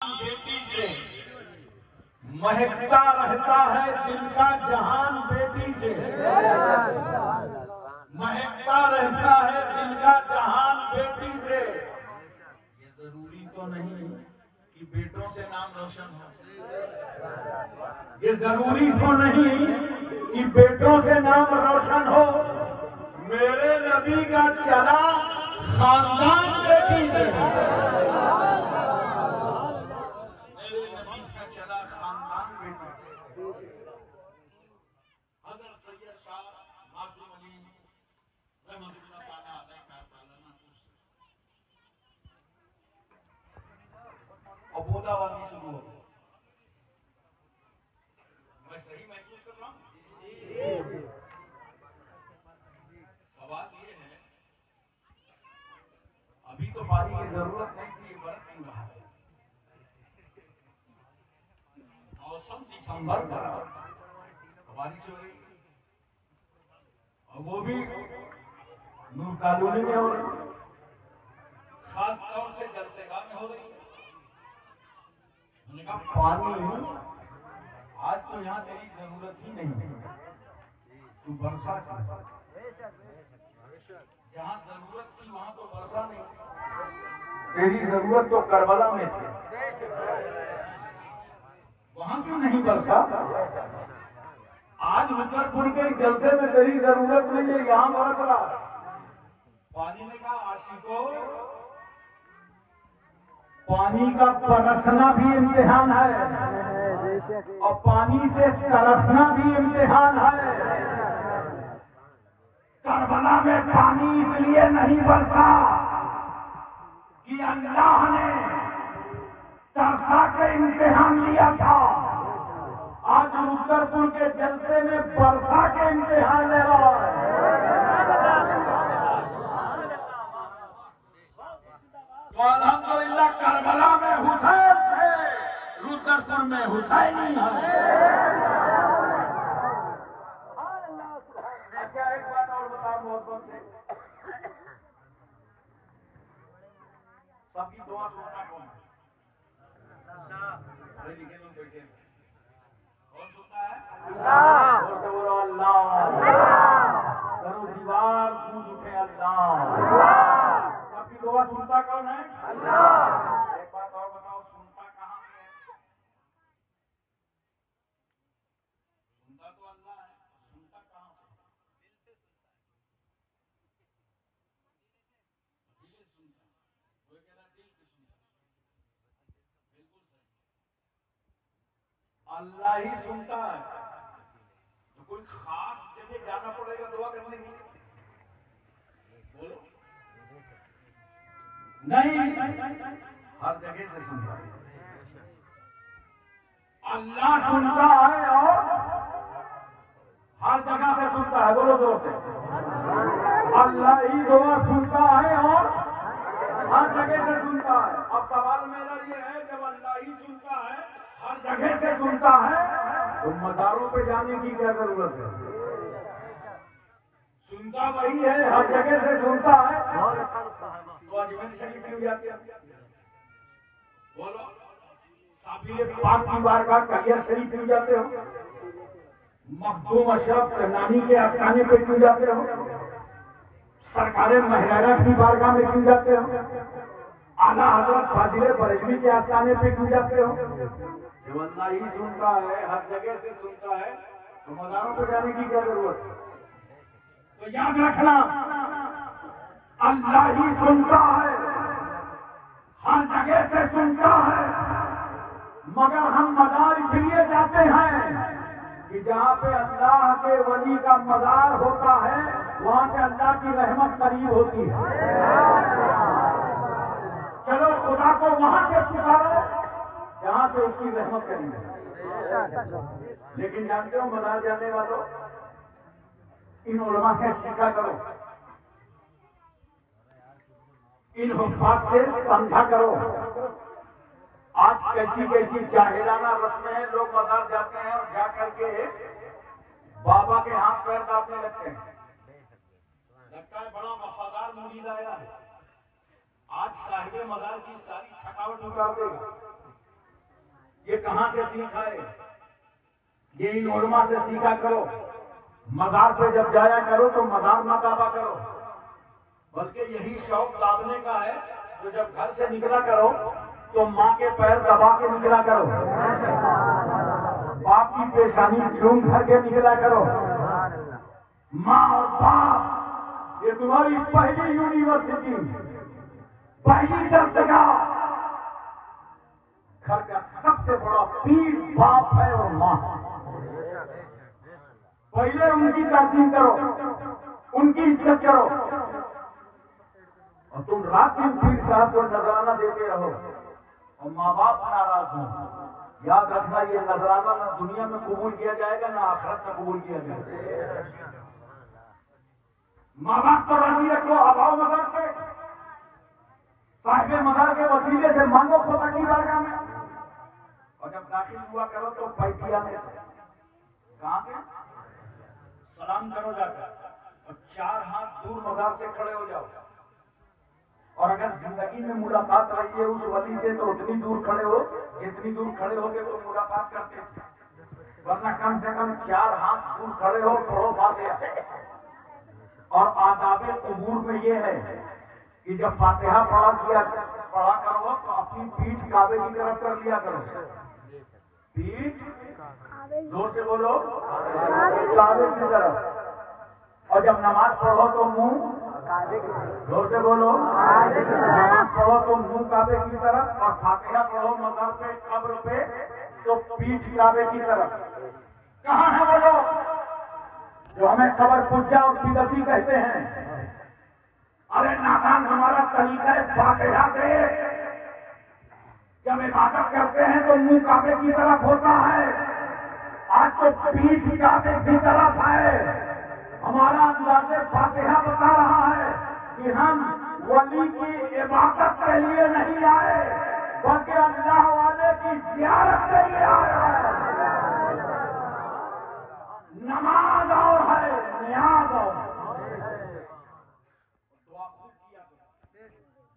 بیٹی سے مہکتا رہتا ہے دل کا جہان، بیٹی سے مہکتا رہتا ہے دل کا جہان، بیٹی سے۔ یہ ضروری تو نہیں کہ بیٹوں سے نام روشن ہو، یہ ضروری تو نہیں کہ بیٹوں سے نام روشن ہو۔ میرے نبی کا چلا خاندان بیٹی سے، میرے نبی کا چلا خاندان بیٹی سے۔ حضرت سید شاہ معصوم علی رحمۃ اللہ تعالیٰ علیہ کا سالانہ ابولا والی شروع ہو گئی۔ میں صحیح محسوس کر رہا ہوں؟ سوال یہ ہے، ابھی تو پانی کی ضرورت نہیں تھی، برف کیوں رہا ہے؟ موسم دسمبر کا بارش ہو رہی ہے، اور وہ بھی نور کالونی میں ہو رہی ہے، خاص طور سے جلسےگاہ میں ہو رہی ہے۔ میں نے کہا پانی آج تو یہاں تیری ضرورت ہی نہیں ہے، تو برسا کر، جہاں ضرورت تھی وہاں تو برسا نہیں، تیری ضرورت تو کربلا میں تھی، وہاں کیوں نہیں برسا؟ آج رکر پور کے جلسے میں تیری ضرورت نہیں ہے، یہاں برس رہا۔ پانی نے کہا عاشقوں، پانی کا برسنا بھی امتحان ہے اور پانی سے ترسنا بھی امتحان ہے۔ کربلا میں پانی اس لیے نہیں برسا کہ اللہ نے ترسا کے امتحان لیا تھا، آج رکر پور کے جلسے میں برسا کے امتحان لے رہا ہے۔ تو الحمدللہ کربلا میں حسین تھے، رکر پور میں حسینی ہے۔ اچھا ایک بات اور بتاؤ محبت سے، سب کی دعا سننا کون ہے؟ پڑھے لکھے لوگ بیٹھے ہیں، کون سنتا ہے؟ اللہ۔ اور سے بولو اللہ، کرو دیوار گونج اٹھے اللہ۔ سب کی دعا سنتا کون ہے؟ اللہ۔ ایک بات اور بتاؤ، سنتا کہاں سے ہے؟ سنتا تو اللہ ہے، سنتا کہاں سے؟ دل سے سنتا، کوئی کہہ رہا دل سے سنتا، بالکل صحیح، اللہ ہی سنتا ہے، تو کوئی خاص جگہ جانا پڑے گا دعا کرنے کے لیے؟ بولو نہیں، ہر جگہ سے سنتا ہے، اللہ سنتا ہے اور ہر جگہ سے سنتا ہے۔ بولو زور سے، اللہ ہی دعا سنتا ہے اور ہر جگہ سے سنتا ہے۔ اب سوال میرا یہ ہے، جب اللہ ہی سنتا ہے، ہر جگہ سے سنتا ہے، تو مزاروں پہ جانے کی کیا ضرورت ہے؟ سنتا وہی ہے، ہر جگہ سے سنتا ہے، تو اجمیر شریف کیوں جاتے ہیں؟ بولو، صابر پاک کی بارگاہ کلیہ شریف کیوں جاتے ہو؟ مخدوم اشرف نانی کے آستانے پہ کیوں جاتے ہو؟ سرکار مہرانہ کی بارگاہ میں کیوں جاتے ہو؟ اعلیٰ حضرت فاضل بریلوی کے آستانے پہ کیوں جاتے ہو؟ جب اللہ ہی سنتا ہے، ہر جگہ سے سنتا ہے، تو مزاروں پہ جانے کی کیا ضرورت ہے؟ تو یاد رکھنا، اللہ ہی سنتا ہے، ہر جگہ سے سنتا ہے، مگر ہم مزار اس لیے جاتے ہیں کہ جہاں پہ اللہ کے ولی کا مزار ہوتا ہے، وہاں سے اللہ کی رحمت قریب ہوتی ہے۔ چلو خدا کو وہاں سے پکارو جہاں سے اس کی رحمت قریب ہے۔ لیکن جانتے ہو مزار جانے والوں، ان علماء سے سیکھا کرو، ان حفاظ سے سمجھا کرو۔ آج کیسی کیسی جاہلانہ رسمیں ہیں، لوگ مزار جاتے ہیں اور جا کر کے بابا کے ہاتھ پیر دابنے لگتے ہیں، لگتا ہے بڑا وفادار مرید آیا ہے، آج صاحب مزار کی ساری تھکاوٹ اتار دے گا۔ کہاں سے سیکھا ہے؟ یہ ان علماء سے سیکھا کرو. مزار پہ جب جایا کرو تو مزار نہ دبا کرو، بلکہ یہی شوق دابنے کا ہے. تو جب گھر سے نکلا کرو تو ماں کے پیر دبا کے نکلا کرو، باپ کی پیشانی چوم کر کے نکلا کرو. ماں اور باپ یہ تمہاری پہلی یونیورسٹی، پہلی درسگاہ. گھر کا سب سے بڑا پیر باپ ہے اور ماں. پہلے ان کی تعظیم کرو، ان کی عزت کرو، اور تم رات دن پیر صاحب کو نذرانہ دیتے رہو اور ماں باپ ناراض ہوں. یاد رکھنا یہ نذرانہ نہ دنیا میں قبول کیا جائے گا نہ آخرت میں قبول کیا جائے گا. ماں باپ کو راضی رکھو. اباؤ مزار سے، صاحب مزار کے وسیلے سے مانگو خدا کی بارگاہ میں. اور جب داخل ہوا کرو تو پیٹیا میں کہاں سے سلام کرو جا کر، اور 4 ہاتھ دور مزار سے کھڑے ہو جاؤ. اور اگر زندگی میں ملاقات رہی ہے اس ولی سے تو اتنی دور کھڑے ہو جتنی دور کھڑے ہو گے تو ملاقات کرتے ہیں. ورنہ کم سے کم 4 ہاتھ دور کھڑے ہو، پڑھو فاتحہ. اور آداب قبور میں یہ ہے کہ جب فاتحہ پڑھا کرو تو اپنی پیٹھ کعبے کی طرف کر لیا کرو. پیٹھ زور سے بولو، کعبے کی طرف. اور جب نماز پڑھو تو منہ، زور سے بولو، نماز پڑھو تو منہ کعبے کی طرف، اور فاتحہ پڑھو مزار پہ قبر پہ تو پیٹھ کعبے کی طرف. کہاں ہے وہ لوگ جو ہمیں قبر پوجا اور بدعتی کہتے ہیں؟ ارے نادان، ہمارا طریقہ فاتحہ دے. جب عبادت کرتے ہیں تو منہ کعبے کی طرف ہوتا ہے، آج تو پیٹھ کعبے کی طرف ہے. ہمارا انداز فاتحہ بتا رہا ہے کہ ہم ولی کی عبادت کے لیے نہیں آئے بلکہ اللہ والے کی زیارت کے لیے آئے ہیں. نماز اور ہے، نیاز اور دعا خوب کیا کرو.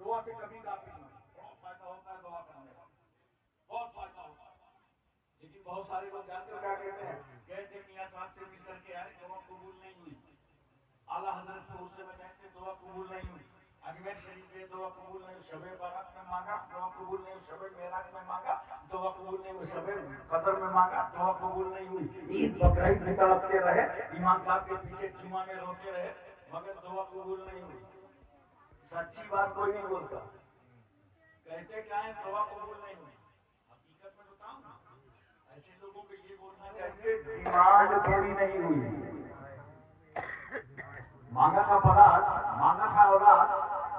دعا سے کبھی کافی نہیں. بہت فائدہ ہوتا ہے دعا کرنے کا، بہت فائدہ ہوتا ہے. لیکن بہت سارے لوگ جانتے ہو کیا کہتے ہیں؟ کہتے میاں صاحب سے مل کر کے آئے، دعا قبول نہیں ہوئی. اعلیٰ حضرت سے اس سے میں کہتے دعا قبول نہیں ہوئی. اجمیر شریف میں دعا قبول نہیں ہوئی. شب برات میں مانگا، دعا قبول نہیں ہوئی. شب معراج میں مانگا، دعا قبول نہیں ہوئی. شب قدر میں مانگا، دعا قبول نہیں ہوئی. عید بقرعید میں تڑپتے رہے، امام صاحب کے پیچھے جمعہ میں روتے رہے، مگر دعا قبول نہیں ہوئی. سچی بات کوئی نہیں بولتا. کہتے کیا ہے؟ دعا قبول نہیں ہوئی. حقیقت میں بتاؤں نا، ایسے لوگوں کو یہ بولنا چاہیے ڈیمانڈ پوری نہیں ہوئی. مانگا تھا پلاد، مانگا تھا اولاد،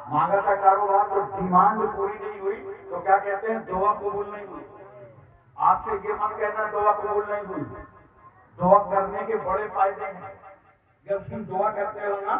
مانگا تھا کاروبار، تو ڈیمانڈ پوری نہیں ہوئی تو کیا کہتے ہیں؟ دعا قبول نہیں ہوئی. آپ سے یہ مت کہنا دعا قبول نہیں ہوئی. دعا کرنے کے بڑے فائدے ہیں. جب تم دعا کرتے ہو نا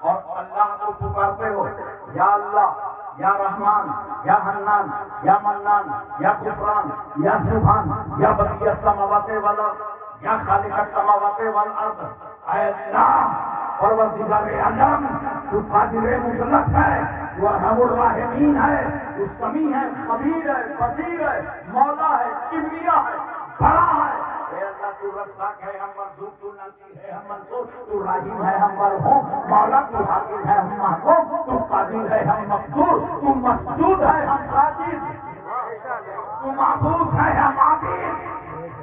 اور اللہ کو پکارتے ہو، یا اللہ، یا رحمان، یا حنان، یا منان، یا غفران، یا سبحان، یا بدیع السماوات والارض، یا خالق السماوات والارض، اے اللہ پروردگار عالم، تو قادر مطلق ہے، تو ارحم الراحمین ہے، تو سمیع ہے، خبیر ہے، بصیر ہے، مولا ہے، کبریا ہے، بڑا ہے. اے اللہ تو رزاق ہے، ہم مرزوق، تو ناصر ہے، ہم منصور، تو راحم ہے، ہم مرحوم، مولا تو حاکم ہے، ہم محکوم، تو قادر ہے، ہم مقدور، تو مسجود ہے، ہم ساجد، تو معبود ہے، ہم عابد.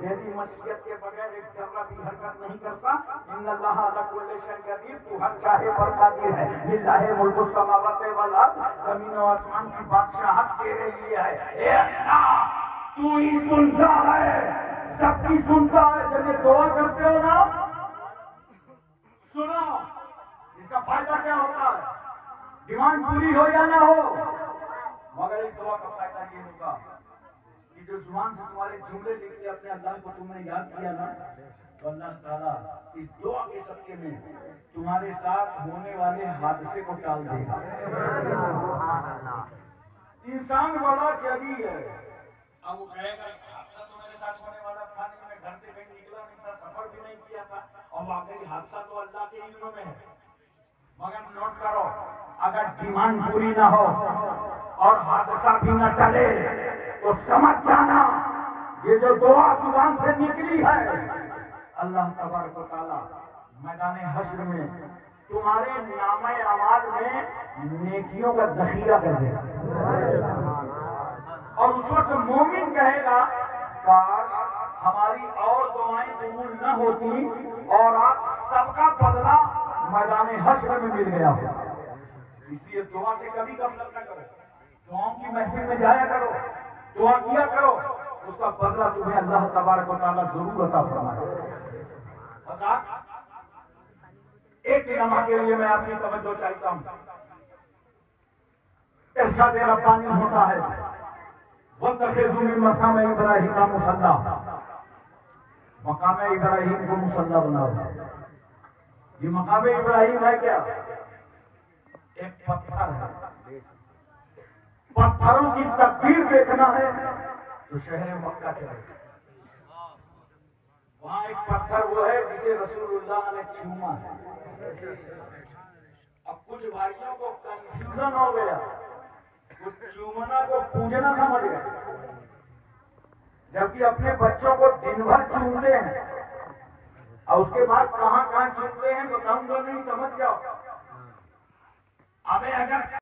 تیری مشیت کے بغیر ایک ذرہ بھی حرکت نہیں کرتا. ان اللہ علی کل شیء قدیر، تو ہر چاہے پر قادر ہے. للہ ملک السماوات والارض، زمین و آسمان کی بادشاہت تیرے لیے ہے. اے اللہ تو ہی سنتا ہے، سب کی سنتا ہے. جب یہ دعا کرتے ہو نا، سنو اس کا فائدہ کیا ہوتا ہے. ڈیمانڈ پوری ہو یا نہ ہو، مگر ایک دعا کا فائدہ یہ ہوگا کہ جو زبان سے تمہارے جملے لکھ کے اپنے اللہ کو تم نے یاد کیا نا، تو اللہ تعالیٰ اس دعا کے صدقے میں تمہارے ساتھ ہونے والے حادثے کو ٹال دے گا. انسان بڑا جبھی ہے. اب وہ کہے گا حادثہ تو میرے ساتھ ہونے والا تھا نہیں، میں گھر سے کہیں نکلا نہیں تھا، سفر بھی نہیں کیا تھا، اور واقعی حادثہ تو اللہ کے علم میں ہے. مگر نوٹ کرو، اگر ڈیمانڈ پوری نہ ہو اور حادثہ بھی نہ ٹلے تو سمجھ جانا یہ جو دعا زبان سے نکلی ہے اللہ تبارک و تعالیٰ میدان حشر میں تمہارے نامہ اعمال میں نیکیوں کا ذخیرہ کر دے گا، اور اس وقت مومن کہے گا کاش ہماری اور دعائیں قبول نہ ہوتی اور آپ سب کا بدلہ میدان حشر میں مل گیا ہو۔ اس لیے دعا سے کبھی غفلت نہ کرو، دعاؤں کی محفل میں جایا کرو، دعا کیا کرو، اس کا بدلہ تمہیں اللہ تبارک و تعالیٰ ضرور عطا فرمائے۔ ایک لمحہ کے لیے میں آپ کی توجہ چاہتا ہوں۔ ارشاد ربانی ہوتا ہے وَاتَّخِذُوا مِن مَقَامِ إِبْرَاهِيمَ مُصَلًّى، مقام ابراہیم کو مصلی بناؤ۔ یہ مقام ابراہیم ہے کیا؟ ایک پتھر ہے، پتھروں کی تقدیر دیکھنا ہے تو شہر مکہ چلے، وہاں ایک پتھر وہ ہے جسے رسول اللہ نے چوما ہے۔ اب کچھ بھائیوں کو کنفیوژن ہو گیا، کچھ چومنا کو پوجنا سمجھ گئے، جبکہ اپنے بچوں کو دن بھر چومتے ہیں اور اس کے بعد کہاں کہاں چومتے ہیں بتاؤں گا نہیں، سمجھ جاؤ۔ ابھی اگر